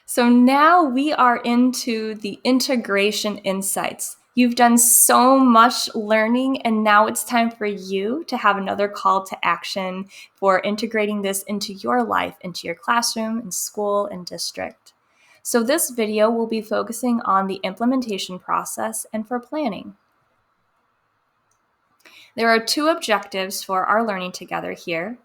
So now we are into the integration insights. You've done so much learning, and now it's time for you to have another call to action for integrating this into your life, into your classroom, and school, and district. So this video will be focusing on the implementation process and for planning. There are two objectives for our learning together here.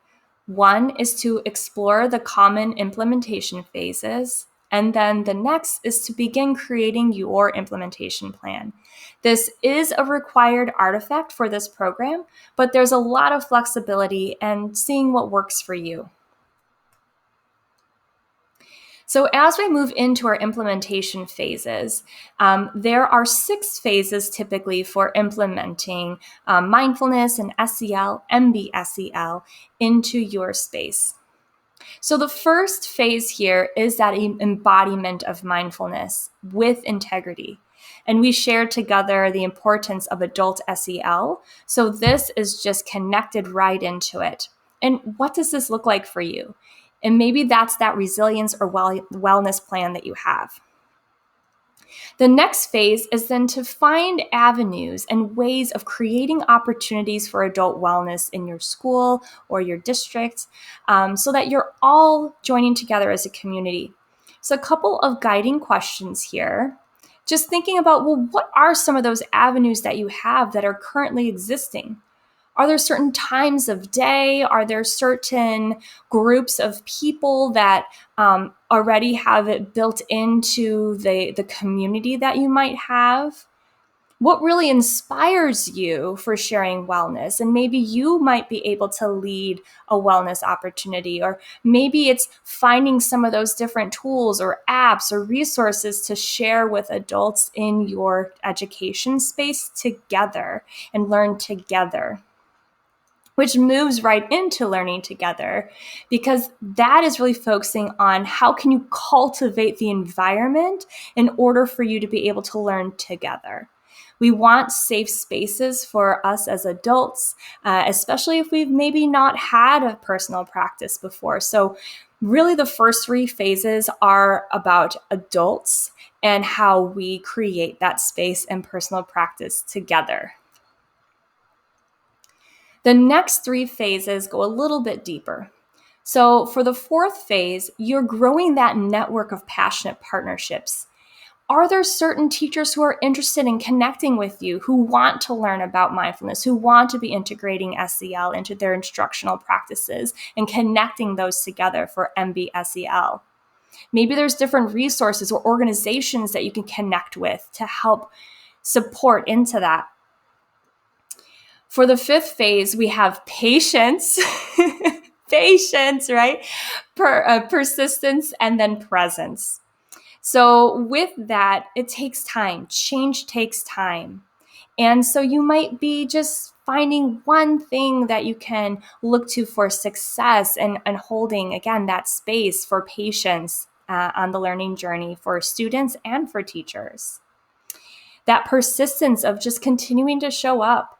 One is to explore the common implementation phases, and then the next is to begin creating your implementation plan. This is a required artifact for this program, but there's a lot of flexibility and seeing what works for you. So as we move into our implementation phases, there are 6 phases typically for implementing mindfulness and SEL, MBSEL into your space. So the first phase here is that embodiment of mindfulness with integrity. And we shared together the importance of adult SEL. So this is just connected right into it. And what does this look like for you? And maybe that's that resilience or wellness plan that you have. The next phase is then to find avenues and ways of creating opportunities for adult wellness in your school or your district, so that you're all joining together as a community. So a couple of guiding questions here. Just thinking about, well, what are some of those avenues that you have that are currently existing? Are there certain times of day? Are there certain groups of people that already have it built into the community that you might have? What really inspires you for sharing wellness? And maybe you might be able to lead a wellness opportunity, or maybe it's finding some of those different tools or apps or resources to share with adults in your education space together and learn together, which moves right into learning together, because that is really focusing on how can you cultivate the environment in order for you to be able to learn together. We want safe spaces for us as adults, especially if we've maybe not had a personal practice before. So really the first 3 phases are about adults and how we create that space and personal practice together. The next 3 phases go a little bit deeper. So for the 4th phase, you're growing that network of passionate partnerships. Are there certain teachers who are interested in connecting with you, who want to learn about mindfulness, who want to be integrating SEL into their instructional practices and connecting those together for MBSEL? Maybe there's different resources or organizations that you can connect with to help support into that. For the 5th phase, we have patience, patience, right? Persistence, and then presence. So with that, it takes time. Change takes time. And so you might be just finding one thing that you can look to for success and holding, again, that space for patience on the learning journey for students and for teachers. That persistence of just continuing to show up.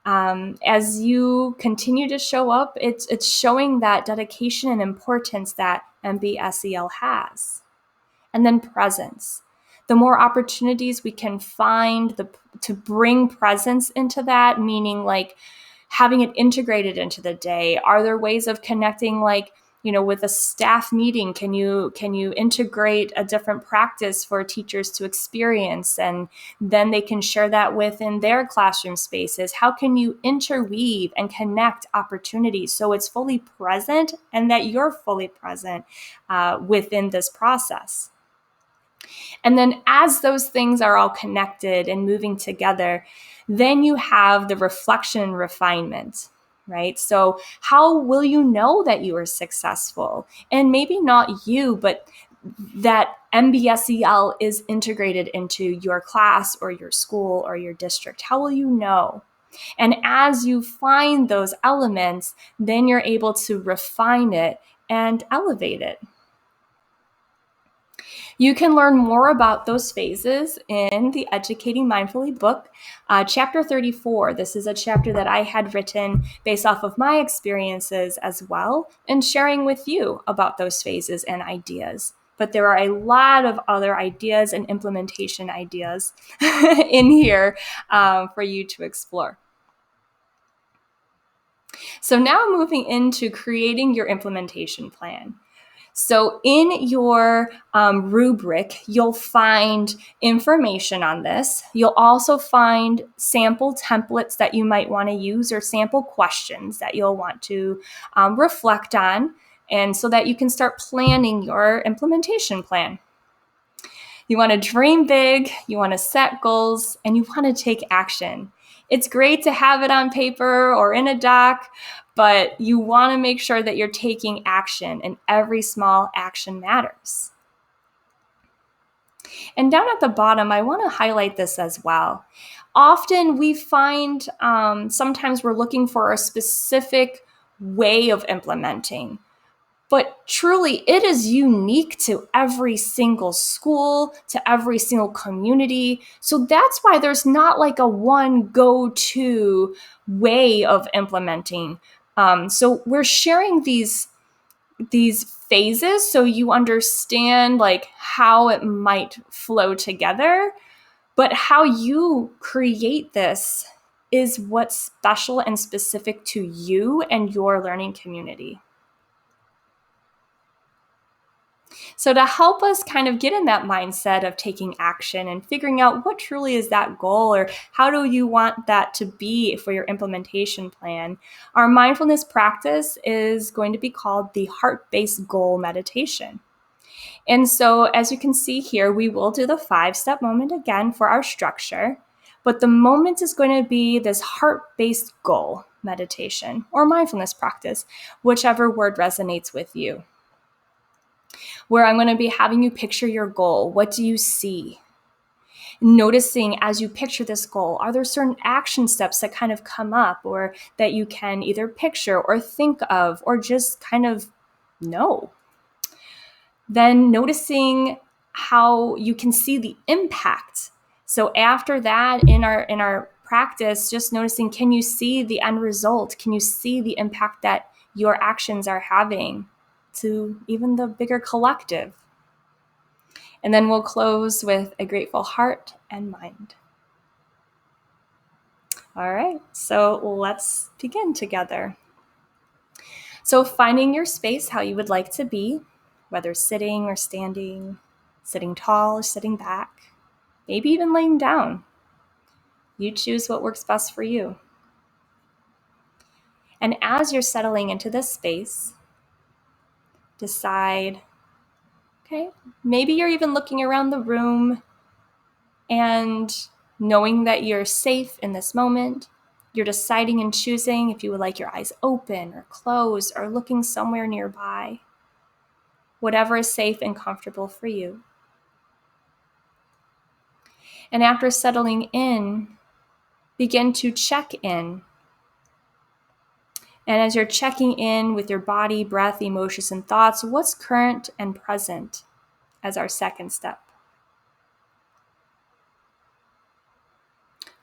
As you continue to show up, it's showing that dedication and importance that MBSEL has. And then presence. The more opportunities we can find to bring presence into that, meaning like having it integrated into the day. Are there ways of connecting, like, with a staff meeting, can you integrate a different practice for teachers to experience, and then they can share that within their classroom spaces? How can you interweave and connect opportunities so it's fully present and that you're fully present within this process? And then as those things are all connected and moving together, then you have the reflection and refinement. Right? So how will you know that you are successful? And maybe not you, but that MBSEL is integrated into your class or your school or your district. How will you know? And as you find those elements, then you're able to refine it and elevate it. You can learn more about those phases in the Educating Mindfully book, chapter 34. This is a chapter that I had written based off of my experiences as well, and sharing with you about those phases and ideas. but there are a lot of other ideas and implementation ideas in here for you to explore. So now moving into creating your implementation plan. So in your rubric, you'll find information on this. You'll also find sample templates that you might want to use or sample questions that you'll want to reflect on, and so that you can start planning your implementation plan. You want to dream big, you want to set goals, and you want to take action. It's great to have it on paper or in a doc, but you want to make sure that you're taking action, and every small action matters. And down at the bottom, I want to highlight this as well. Often we find sometimes we're looking for a specific way of implementing. But truly, it is unique to every single school, to every single community. So that's why there's not like a one go-to way of implementing. So we're sharing these phases so you understand like how it might flow together. But how you create this is what's special and specific to you and your learning community. So to help us kind of get in that mindset of taking action and figuring out what truly is that goal, or how do you want that to be for your implementation plan, our mindfulness practice is going to be called the heart-based goal meditation. And so as you can see here, we will do the 5-step moment again for our structure, but the moment is going to be this heart-based goal meditation or mindfulness practice, whichever word resonates with you, where I'm going to be having you picture your goal. What do you see? Noticing as you picture this goal, are there certain action steps that kind of come up, or that you can either picture or think of, or just kind of know? Then noticing how you can see the impact. So after that, in our practice, just noticing, can you see the end result? Can you see the impact that your actions are having to even the bigger collective? And then we'll close with a grateful heart and mind. All right, so let's begin together. So finding your space how you would like to be, whether sitting or standing, sitting tall or sitting back, maybe even laying down. You choose what works best for you. And as you're settling into this space, decide, okay, maybe you're even looking around the room and knowing that you're safe in this moment. You're deciding and choosing if you would like your eyes open or closed or looking somewhere nearby. Whatever is safe and comfortable for you. And after settling in, begin to check in. And as you're checking in with your body, breath, emotions, and thoughts, what's current and present as our second step?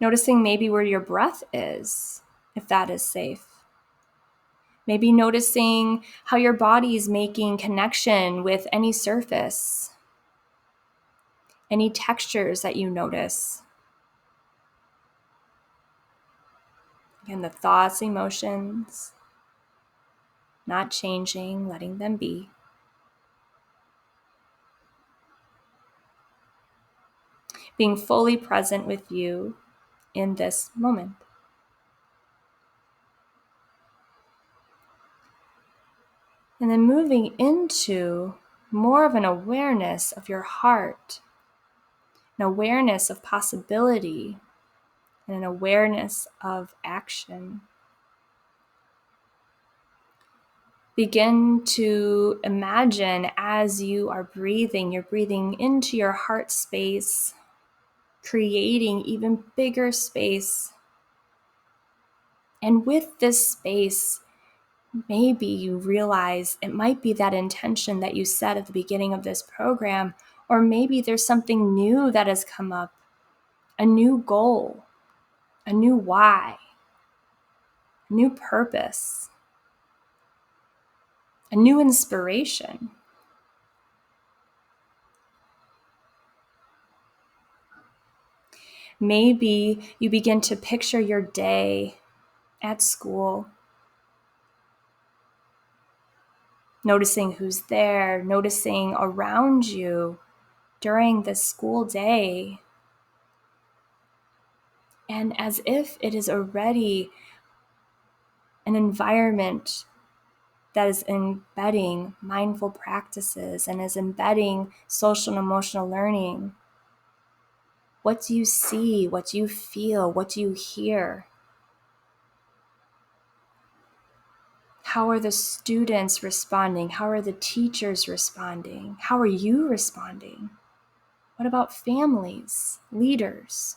Noticing maybe where your breath is, if that is safe. Maybe noticing how your body is making connection with any surface, any textures that you notice. Again, the thoughts, emotions, not changing, letting them be. Being fully present with you in this moment. And then moving into more of an awareness of your heart, an awareness of possibility, and an awareness of action. Begin to imagine as you are breathing, you're breathing into your heart space, creating even bigger space. And with this space, maybe you realize it might be that intention that you set at the beginning of this program, or maybe there's something new that has come up, a new goal, a new why, a new purpose, a new inspiration. Maybe you begin to picture your day at school, noticing who's there, noticing around you during the school day. And as if it is already an environment that is embedding mindful practices and is embedding social and emotional learning. What do you see? What do you feel? What do you hear? How are the students responding? How are the teachers responding? How are you responding? What about families, leaders?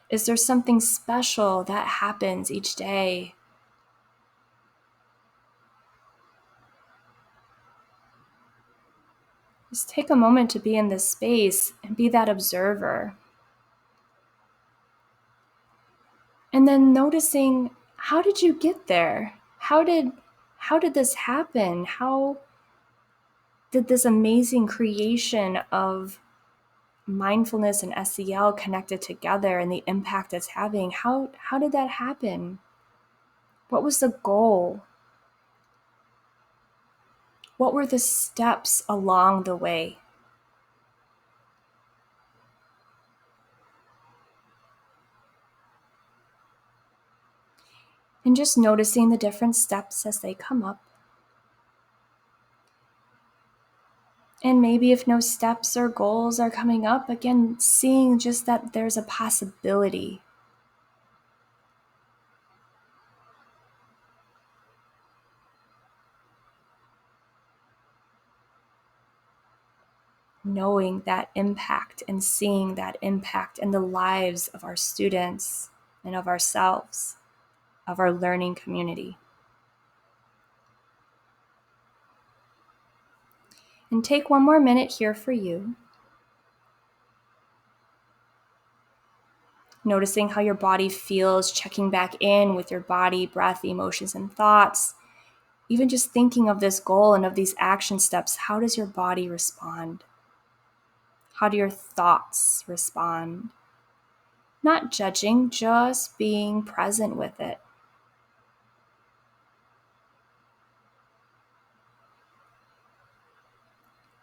Is there something special that happens each day? Just take a moment to be in this space and be that observer. And then noticing, how did you get there? How did this happen? How did this amazing creation of mindfulness and SEL connected together and the impact it's having? How did that happen? What was the goal? What were the steps along the way? And just noticing the different steps as they come up. And maybe if no steps or goals are coming up, again, seeing just that there's a possibility. Knowing that impact and seeing that impact in the lives of our students and of ourselves, of our learning community. And take one more minute here for you. Noticing how your body feels, checking back in with your body, breath, emotions, and thoughts. Even just thinking of this goal and of these action steps, how does your body respond? How do your thoughts respond? Not judging, just being present with it.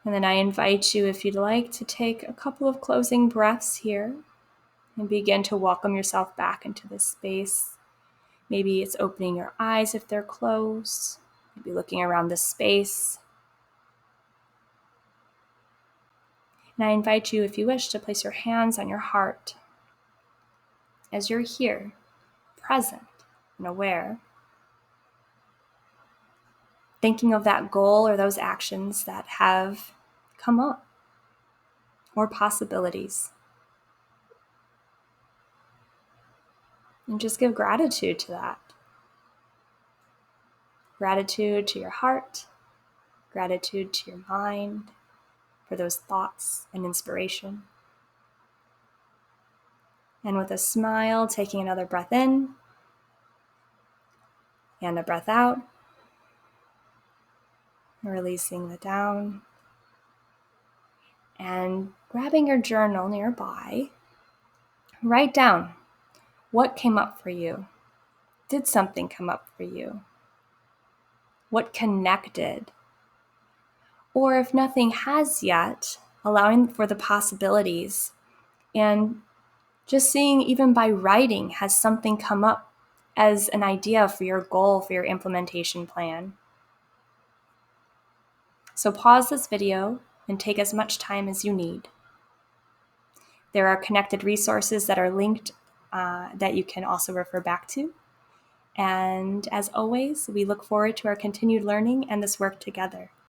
And then I invite you, if you'd like, to take a couple of closing breaths here and begin to welcome yourself back into this space. Maybe it's opening your eyes if they're closed, maybe looking around the space. And I invite you, if you wish, to place your hands on your heart as you're here, present and aware, thinking of that goal or those actions that have come up, or possibilities. And just give gratitude to that. Gratitude to your heart, gratitude to your mind for those thoughts and inspiration. And with a smile, taking another breath in and a breath out, releasing the down. And grabbing your journal nearby, write down what came up for you. Did something come up for you? What connected? Or if nothing has yet, allowing for the possibilities and just seeing, even by writing, has something come up as an idea for your goal, for your implementation plan. So pause this video and take as much time as you need. There are connected resources that are linked that you can also refer back to. And as always, we look forward to our continued learning and this work together.